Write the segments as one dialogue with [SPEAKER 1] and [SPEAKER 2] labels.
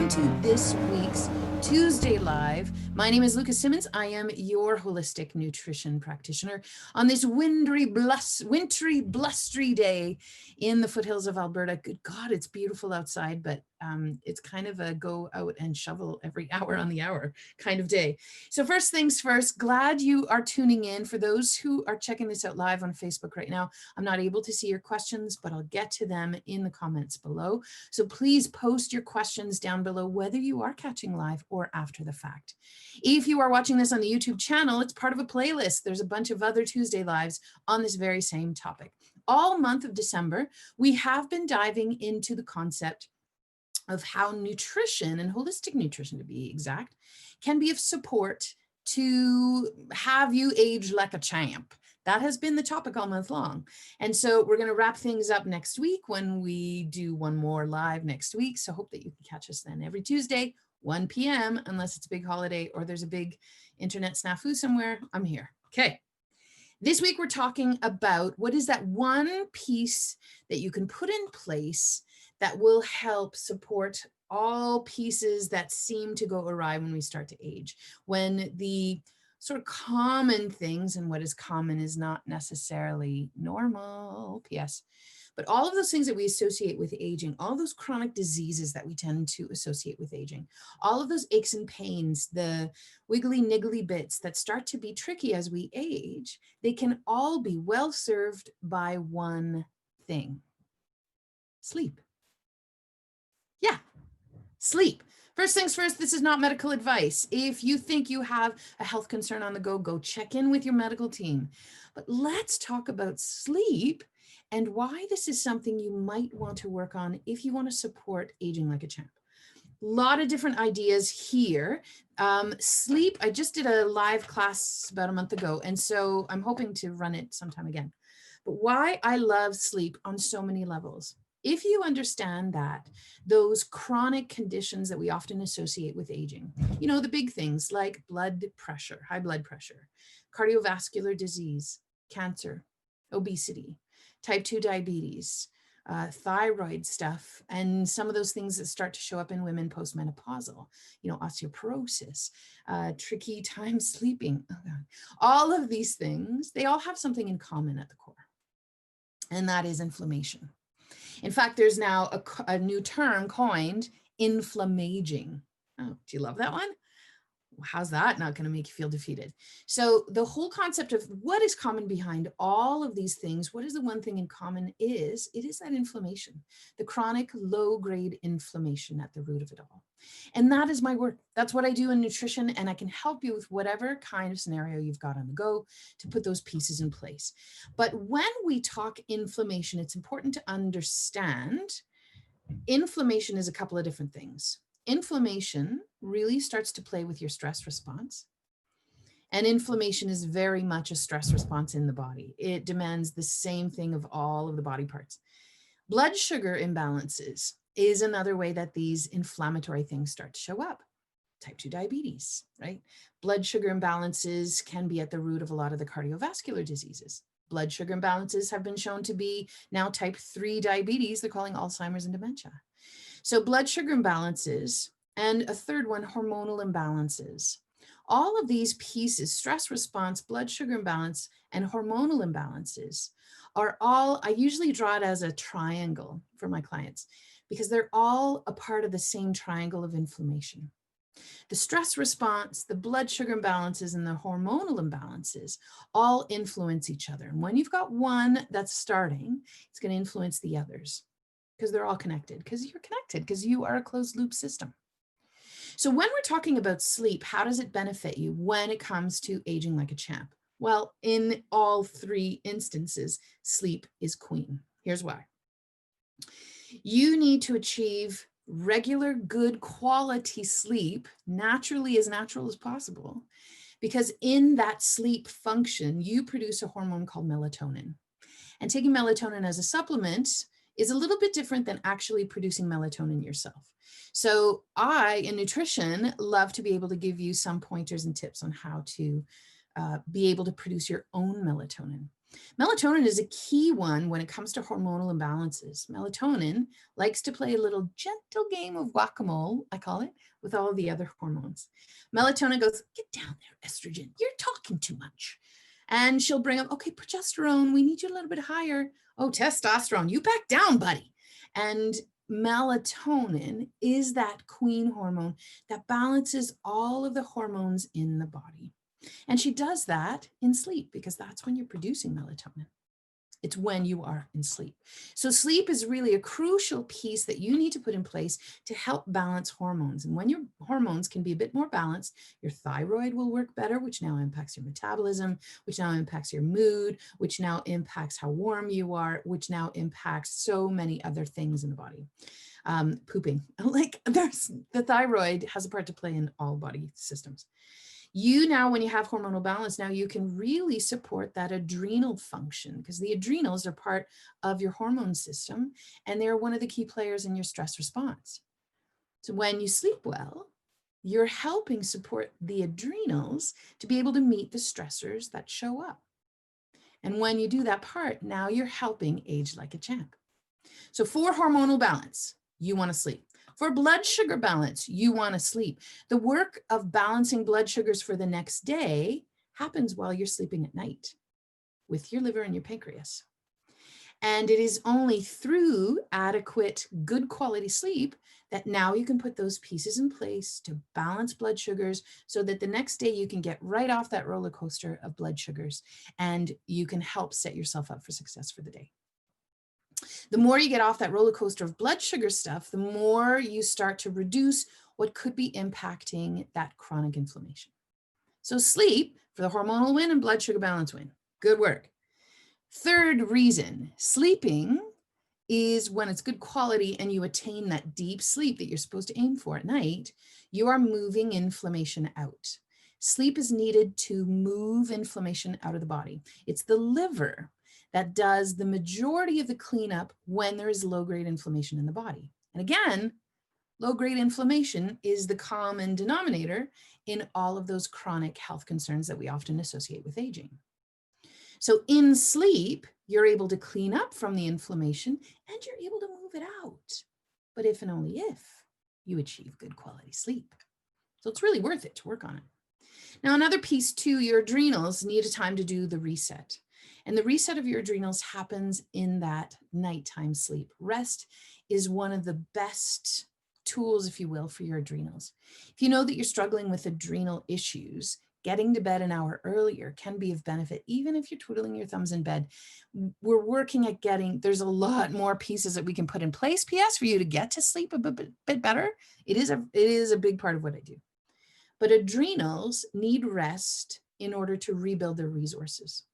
[SPEAKER 1] welcome to this week's Tuesday Live. My name is Lucas Simmons. I am your holistic nutrition practitioner on this wintry, blustery day in the foothills of Alberta. Good God, it's beautiful outside, but it's kind of a go out and shovel every hour on the hour kind of day. So first things first, glad you are tuning in. For those who are checking this out live on Facebook right now, I'm not able to see your questions, but I'll get to them in the comments below. So please post your questions down below, whether you are catching live or after the fact. If you are watching this on the YouTube channel, it's part of a playlist. There's a bunch of other Tuesday Lives on this very same topic. All month of December, we have been diving into the concept of how nutrition, and holistic nutrition to be exact, can be of support to have you age like a champ. That has been the topic all month long. And so we're going to wrap things up next week when we do one more live next week. So hope that you can catch us then every Tuesday, 1 p.m., unless it's a big holiday or there's a big internet snafu somewhere. I'm here. Okay. This week, we're talking about what is that one piece that you can put in place that will help support all pieces that seem to go awry when we start to age, when the sort of common things, and what is common is not necessarily normal, P.S., but all of those things that we associate with aging, all those chronic diseases that we tend to associate with aging, all of those aches and pains, the wiggly niggly bits that start to be tricky as we age, they can all be well served by one thing: sleep. Yeah, sleep. First things first, this is not medical advice. If you think you have a health concern on the go, go check in with your medical team. But let's talk about sleep and why this is something you might want to work on if you want to support aging like a champ. A lot of different ideas here. Sleep, I just did a live class about a month ago, and so I'm hoping to run it sometime again. But why I love sleep on so many levels. If you understand that those chronic conditions that we often associate with aging, you know, the big things like blood pressure, high blood pressure, cardiovascular disease, cancer, obesity, type 2 diabetes, thyroid stuff, and some of those things that start to show up in women postmenopausal, you know, osteoporosis, tricky time sleeping, all of these things, they all have something in common at the core, and that is inflammation. In fact, there's now a new term coined, inflammaging. Oh, do you love that one? How's that not going to make you feel defeated? So the whole concept of what is common behind all of these things, what is the one thing in common is, it is that inflammation, the chronic low-grade inflammation at the root of it all. And that is my work. That's what I do in nutrition, and I can help you with whatever kind of scenario you've got on the go to put those pieces in place. But when we talk inflammation, it's important to understand inflammation is a couple of different things. Inflammation really starts to play with your stress response. And inflammation is very much a stress response in the body. It demands the same thing of all of the body parts. Blood sugar imbalances is another way that these inflammatory things start to show up. Type 2 diabetes, right? Blood sugar imbalances can be at the root of a lot of the cardiovascular diseases. Blood sugar imbalances have been shown to be now type 3 diabetes, they're calling Alzheimer's and dementia. So blood sugar imbalances, and a third one, hormonal imbalances. All of these pieces, stress response, blood sugar imbalance, and hormonal imbalances are all, I usually draw it as a triangle for my clients because they're all a part of the same triangle of inflammation. The stress response, the blood sugar imbalances, and the hormonal imbalances all influence each other. And when you've got one that's starting, it's going to influence the others because they're all connected, because you're connected, because you are a closed loop system. So when we're talking about sleep, how does it benefit you when it comes to aging like a champ? Well, in all three instances, sleep is queen. Here's why. You need to achieve regular, good quality sleep, naturally as natural as possible, because in that sleep function, you produce a hormone called melatonin. And taking melatonin as a supplement is a little bit different than actually producing melatonin yourself. So I, in nutrition, love to be able to give you some pointers and tips on how to be able to produce your own melatonin. Melatonin is a key one when it comes to hormonal imbalances. Melatonin likes to play a little gentle game of whack-a-mole, I call it, with all of the other hormones. Melatonin goes, get down there, estrogen, you're talking too much. And she'll bring up, okay, progesterone, we need you a little bit higher. Oh, testosterone, you back down, buddy. And melatonin is that queen hormone that balances all of the hormones in the body. And she does that in sleep because that's when you're producing melatonin. It's when you are in sleep. So sleep is really a crucial piece that you need to put in place to help balance hormones. And when your hormones can be a bit more balanced, your thyroid will work better, which now impacts your metabolism, which now impacts your mood, which now impacts how warm you are, which now impacts so many other things in the body. Pooping, like the thyroid has a part to play in all body systems. You now, when you have hormonal balance, now you can really support that adrenal function because the adrenals are part of your hormone system and they're one of the key players in your stress response. So when you sleep well, you're helping support the adrenals to be able to meet the stressors that show up. And when you do that part, now you're helping age like a champ. So for hormonal balance, you want to sleep. For blood sugar balance, you want to sleep. The work of balancing blood sugars for the next day happens while you're sleeping at night with your liver and your pancreas. And it is only through adequate, good quality sleep that now you can put those pieces in place to balance blood sugars so that the next day you can get right off that roller coaster of blood sugars and you can help set yourself up for success for the day. The more you get off that roller coaster of blood sugar stuff, the more you start to reduce what could be impacting that chronic inflammation. So sleep for the hormonal win and blood sugar balance win. Good work. Third reason, sleeping is when it's good quality and you attain that deep sleep that you're supposed to aim for at night, you are moving inflammation out. Sleep is needed to move inflammation out of the body. It's the liver that does the majority of the cleanup when there is low-grade inflammation in the body. And again, low-grade inflammation is the common denominator in all of those chronic health concerns that we often associate with aging. So in sleep, you're able to clean up from the inflammation and you're able to move it out. But if and only if you achieve good quality sleep. So it's really worth it to work on it. Now, another piece too, your adrenals need a time to do the reset. And the reset of your adrenals happens in that nighttime sleep. Rest is one of the best tools, if you will, for your adrenals. If you know that you're struggling with adrenal issues, getting to bed an hour earlier can be of benefit, even if you're twiddling your thumbs in bed. We're working at there's a lot more pieces that we can put in place, PS, for you to get to sleep a bit better. It is a big part of what I do. But adrenals need rest in order to rebuild their resources.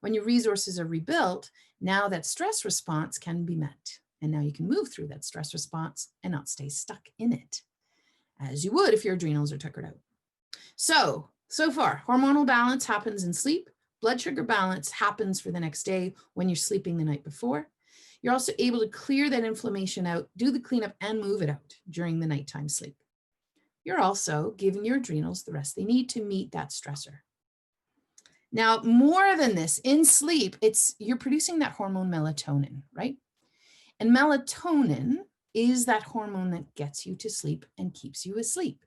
[SPEAKER 1] When your resources are rebuilt, now that stress response can be met. And now you can move through that stress response and not stay stuck in it, as you would if your adrenals are tuckered out. So far, hormonal balance happens in sleep. Blood sugar balance happens for the next day when you're sleeping the night before. You're also able to clear that inflammation out, do the cleanup, and move it out during the nighttime sleep. You're also giving your adrenals the rest they need to meet that stressor. Now, more than this, in sleep, you're producing that hormone melatonin, right? And melatonin is that hormone that gets you to sleep and keeps you asleep.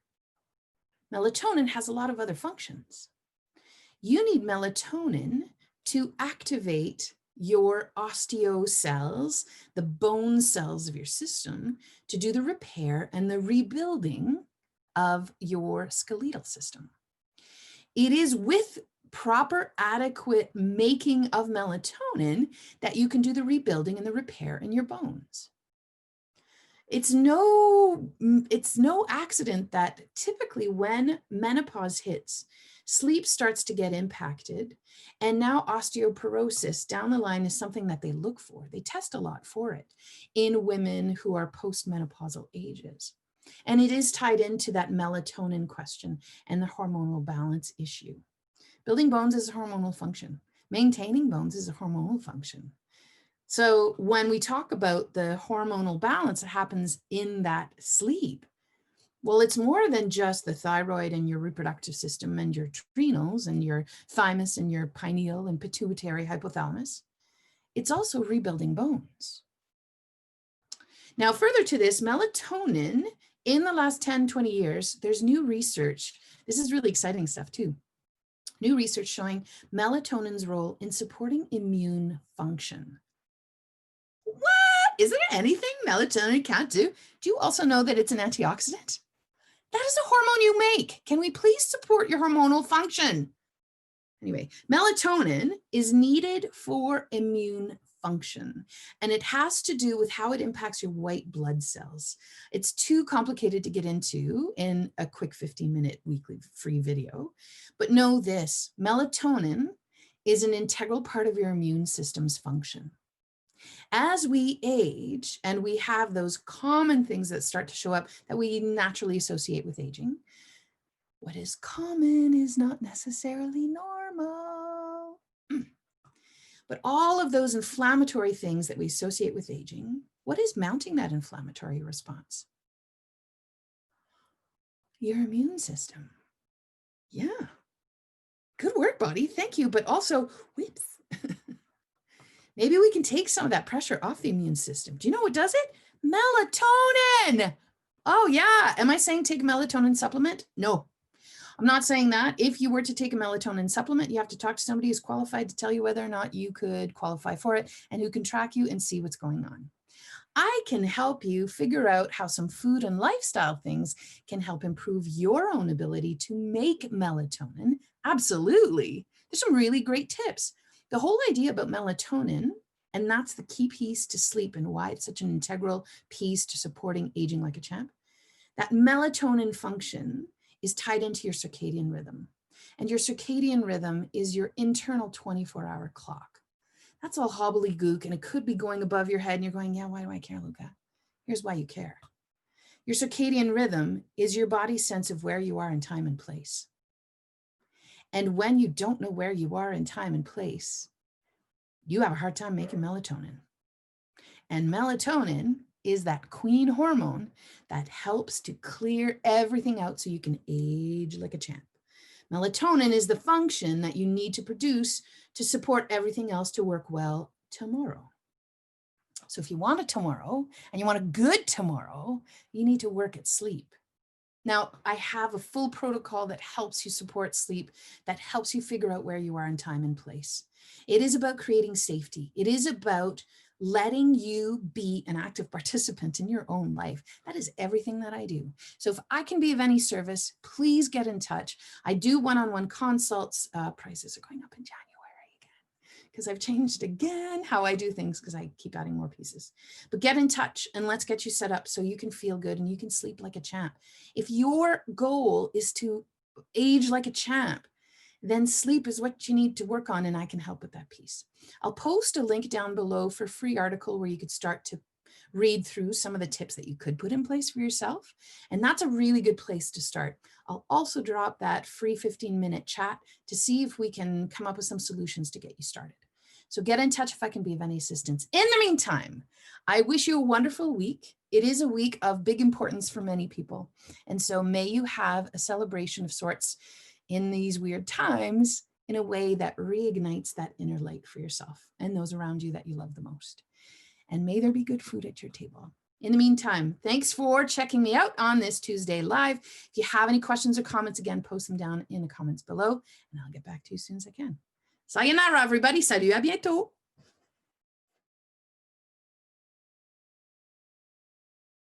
[SPEAKER 1] Melatonin has a lot of other functions. You need melatonin to activate your osteocells, the bone cells of your system, to do the repair and the rebuilding of your skeletal system. It is with proper, adequate making of melatonin that you can do the rebuilding and the repair in your bones. It's no accident that typically when menopause hits, sleep starts to get impacted. And now osteoporosis down the line is something that they look for. They test a lot for it in women who are postmenopausal ages. And it is tied into that melatonin question and the hormonal balance issue. Building bones is a hormonal function. Maintaining bones is a hormonal function. So when we talk about the hormonal balance that happens in that sleep, Well, it's more than just the thyroid and your reproductive system and your adrenals and your thymus and your pineal and pituitary hypothalamus. It's also rebuilding bones. Now, further to this, melatonin, in the last 10, 20 years, there's new research. This is really exciting stuff too. New research showing melatonin's role in supporting immune function. What? Is there anything melatonin can't do? Do you also know that it's an antioxidant? That is a hormone you make. Can we please support your hormonal function? Anyway, melatonin is needed for immune function, and it has to do with how it impacts your white blood cells. It's too complicated to get into in a quick 15-minute weekly free video, but know this: melatonin is an integral part of your immune system's function. As we age and we have those common things that start to show up that we naturally associate with aging, what is common is not necessarily normal. But all of those inflammatory things that we associate with aging, what is mounting that inflammatory response? Your immune system. Yeah. Good work, buddy. Thank you. But also, whoops. Maybe we can take some of that pressure off the immune system. Do you know what does it? Melatonin. Oh, yeah. Am I saying take a melatonin supplement? No, I'm not saying that. If you were to take a melatonin supplement, you have to talk to somebody who's qualified to tell you whether or not you could qualify for it and who can track you and see what's going on. I can help you figure out how some food and lifestyle things can help improve your own ability to make melatonin. Absolutely. There's some really great tips. The whole idea about melatonin, and that's the key piece to sleep and why it's such an integral piece to supporting aging like a champ, that melatonin function is tied into your circadian rhythm. And your circadian rhythm is your internal 24-hour clock. That's all hobbledygook, and it could be going above your head and you're going, yeah, why do I care, Luca? Here's why you care. Your circadian rhythm is your body's sense of where you are in time and place. And when you don't know where you are in time and place, you have a hard time making melatonin. And melatonin is that queen hormone that helps to clear everything out so you can age like a champ. Melatonin is the function that you need to produce to support everything else to work well tomorrow. So if you want a tomorrow and you want a good tomorrow, you need to work at sleep. Now, I have a full protocol that helps you support sleep, that helps you figure out where you are in time and place. It is about creating safety. It is about letting you be an active participant in your own life. That is everything that I do. So if I can be of any service, please get in touch. I do one-on-one consults. Prices are going up in January again because I've changed again how I do things because I keep adding more pieces. But get in touch and let's get you set up so you can feel good and you can sleep like a champ. If your goal is to age like a champ, then sleep is what you need to work on, and I can help with that piece. I'll post a link down below for a free article where you could start to read through some of the tips that you could put in place for yourself. And that's a really good place to start. I'll also drop that free 15-minute chat to see if we can come up with some solutions to get you started. So get in touch if I can be of any assistance. In the meantime, I wish you a wonderful week. It is a week of big importance for many people. And so may you have a celebration of sorts in these weird times in a way that reignites that inner light for yourself and those around you that you love the most. And may there be good food at your table. In the meantime, thanks for checking me out on this Tuesday live. If you have any questions or comments, again, post them down in the comments below and I'll get back to you as soon as I can. Sayonara, everybody. Salut, à bientôt.